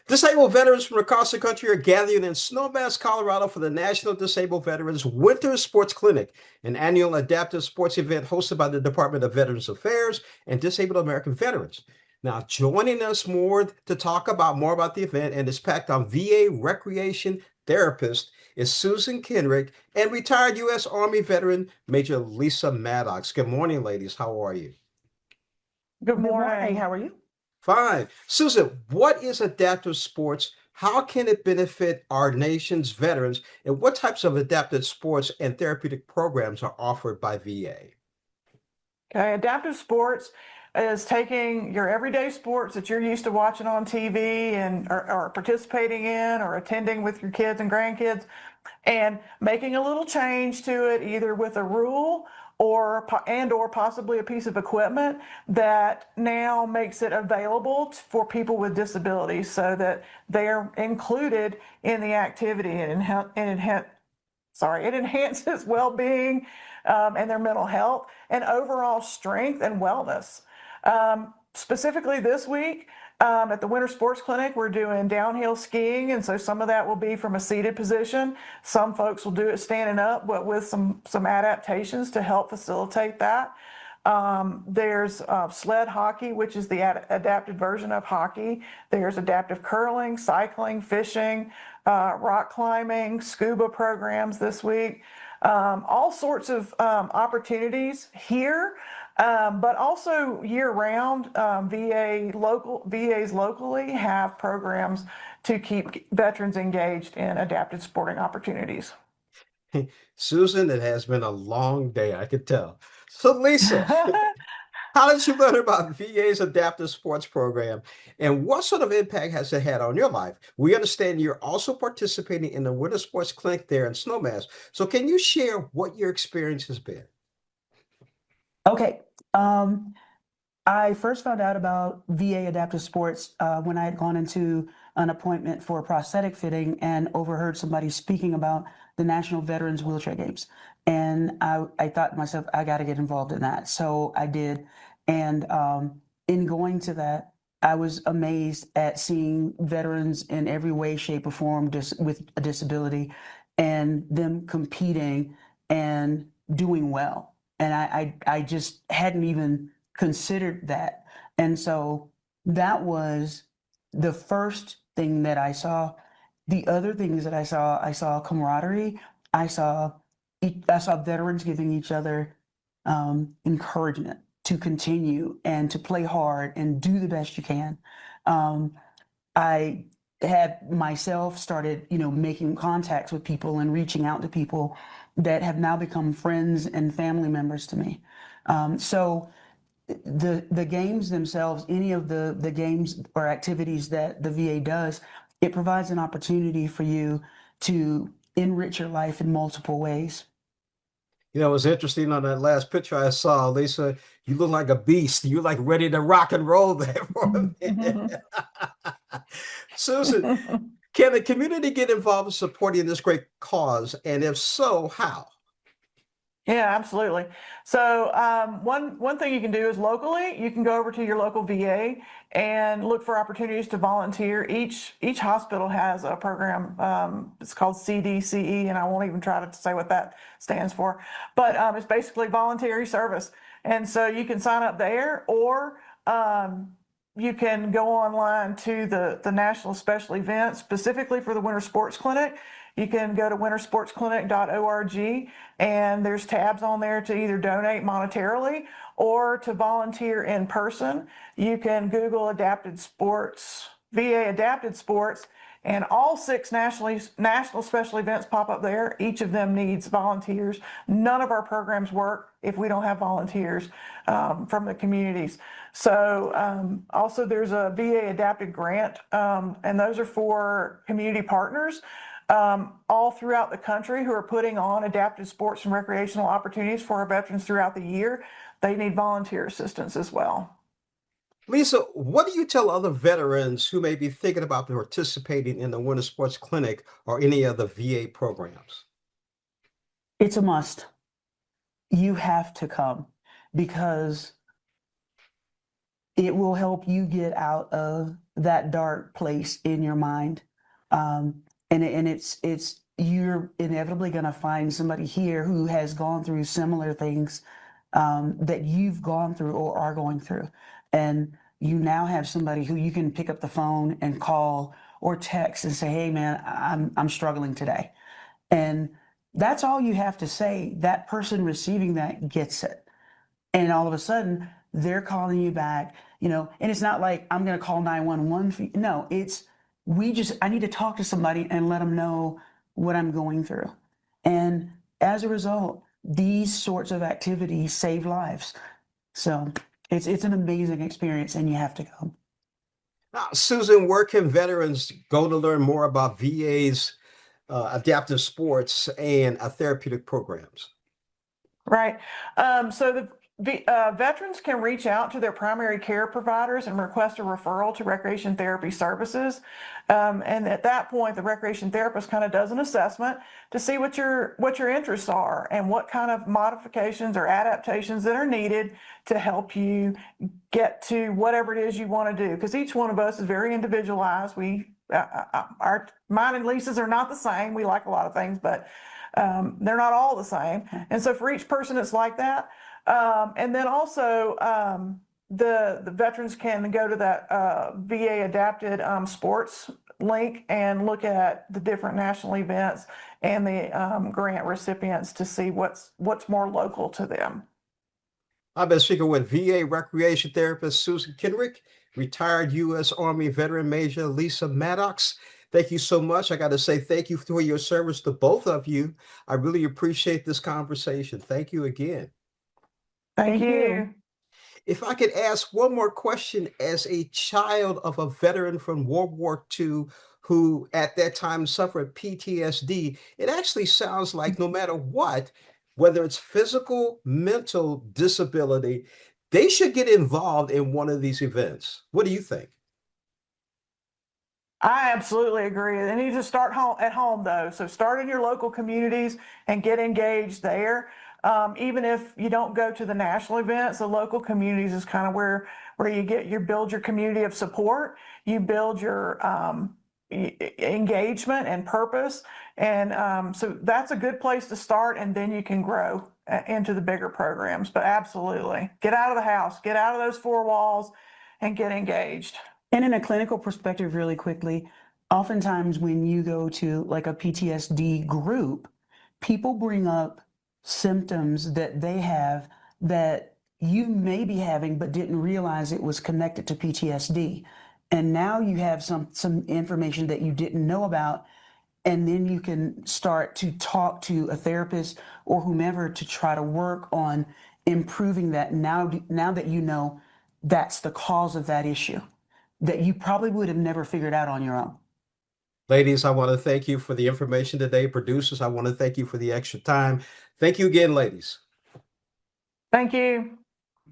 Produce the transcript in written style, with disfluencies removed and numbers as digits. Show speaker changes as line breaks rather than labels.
Disabled veterans from across the country are gathering in Snowmass, Colorado for the National Disabled Veterans Winter Sports Clinic, an annual adaptive sports event hosted by the Department of Veterans Affairs and Disabled American Veterans. Now, joining us more to talk about more about the event and its packed on VA recreation therapist is Susan Kenrick and retired U.S. Army veteran Major Lisa Maddox. Good morning, ladies. How are you?
Good
Good morning.
morning.
How are you?
Fine. Susan, what is adaptive sports? How can it benefit our nation's veterans? And what types of adaptive sports and therapeutic programs are offered by VA?
Okay, adaptive sports is taking your everyday sports that you're used to watching on TV and or participating in or attending with your kids and grandkids and making a little change to it, either with a rule or possibly a piece of equipment that now makes it available for people with disabilities so that they're included in the activity it enhances well-being and their mental health and overall strength and wellness. Specifically this week at the Winter Sports Clinic, we're doing downhill skiing, and so some of that will be from a seated position. Some folks will do it standing up, but with some adaptations to help facilitate that. There's sled hockey, which is the adapted version of hockey. There's adaptive curling, cycling, fishing, rock climbing, scuba programs this week. All sorts of opportunities here, but also year round. VAs locally have programs to keep veterans engaged in adapted sporting opportunities.
Susan, it has been a long day, I could tell. So, Lisa, how did you learn about VA's adaptive sports program and what sort of impact has it had on your life? We understand you're also participating in the Winter Sports Clinic there in Snowmass. So, can you share what your experience has been?
Okay. I first found out about VA adaptive sports when I had gone into an appointment for a prosthetic fitting and overheard somebody speaking about the National Veterans Wheelchair Games. And I thought to myself, I got to get involved in that. So I did. And in going to that, I was amazed at seeing veterans in every way, shape, or form with a disability and them competing and doing well. And I just hadn't even considered that. And so that was the first thing that I saw. The other things that I saw camaraderie. I saw I saw veterans giving each other encouragement to continue and to play hard and do the best you can. Um, I had myself started, making contacts with people and reaching out to people that have now become friends and family members to me. So the games themselves, any of the games or activities that the VA does, it provides an opportunity for you to enrich your life in multiple ways.
It was interesting on that last picture I saw, Lisa. You look like a beast. You're like ready to rock and roll there for a minute. Susan, can the community get involved in supporting this great cause? And if so, how?
Yeah, absolutely. So one thing you can do is locally, you can go over to your local VA and look for opportunities to volunteer. Each hospital has a program. It's called CDCE, and I won't even try to say what that stands for. But it's basically voluntary service, and so you can sign up there, or you can go online to the national special event specifically for the Winter Sports Clinic. You can go to wintersportsclinic.org, and there's tabs on there to either donate monetarily or to volunteer in person. You can Google adapted sports, VA adapted sports, and all six national special events pop up there. Each of them needs volunteers. None of our programs work if we don't have volunteers from the communities. So also there's a VA adapted grant, and those are for community partners all throughout the country who are putting on adaptive sports and recreational opportunities for our veterans throughout the year. They need volunteer assistance as well.
Lisa, what do you tell other veterans who may be thinking about participating in the Winter Sports Clinic or any other VA programs?
It's a must. You have to come because it will help you get out of that dark place in your mind. And you're inevitably going to find somebody here who has gone through similar things that you've gone through or are going through. And you now have somebody who you can pick up the phone and call or text and say, hey man, I'm struggling today. And that's all you have to say. That person receiving that gets it. And all of a sudden they're calling you back, and it's not like I'm going to call 911 for you. No, I need to talk to somebody and let them know what I'm going through. And as a result, these sorts of activities save lives. So it's an amazing experience, and you have to go.
Now, Susan, where can veterans go to learn more about VA's adaptive sports and therapeutic programs?
Right. So the veterans can reach out to their primary care providers and request a referral to recreation therapy services. And at that point, the recreation therapist kind of does an assessment to see what your interests are and what kind of modifications or adaptations that are needed to help you get to whatever it is you want to do. Because each one of us is very individualized. Mine and Lisa's are not the same. We like a lot of things, but they're not all the same. And so for each person, it's like that. And then also the veterans can go to that VA adapted sports link and look at the different national events and the grant recipients to see what's more local to them.
I've been speaking with VA recreation therapist Susan Kenrick, retired U.S. Army veteran Major Lisa Maddox. Thank you so much. I got to say thank you for your service to both of you. I really appreciate this conversation. Thank you again.
Thank you.
If I could ask one more question, as a child of a veteran from World War II who at that time suffered PTSD, it actually sounds like no matter what, whether it's physical, mental disability, they should get involved in one of these events. What do you think?
I absolutely agree. They need to start at home, though. So start in your local communities and get engaged there. Even if you don't go to the national events, the local communities is kind of where you build your community of support. You build your engagement and purpose, and so that's a good place to start. And then you can grow into the bigger programs. But absolutely, get out of the house, get out of those four walls, and get engaged.
And in a clinical perspective, really quickly, oftentimes when you go to like a PTSD group, people bring up symptoms that they have that you may be having but didn't realize it was connected to PTSD. And now you have some information that you didn't know about, and then you can start to talk to a therapist or whomever to try to work on improving that now that you know that's the cause of that issue that you probably would have never figured out on your own.
Ladies, I want to thank you for the information today. Producers, I want to thank you for the extra time. Thank you again, ladies.
Thank you.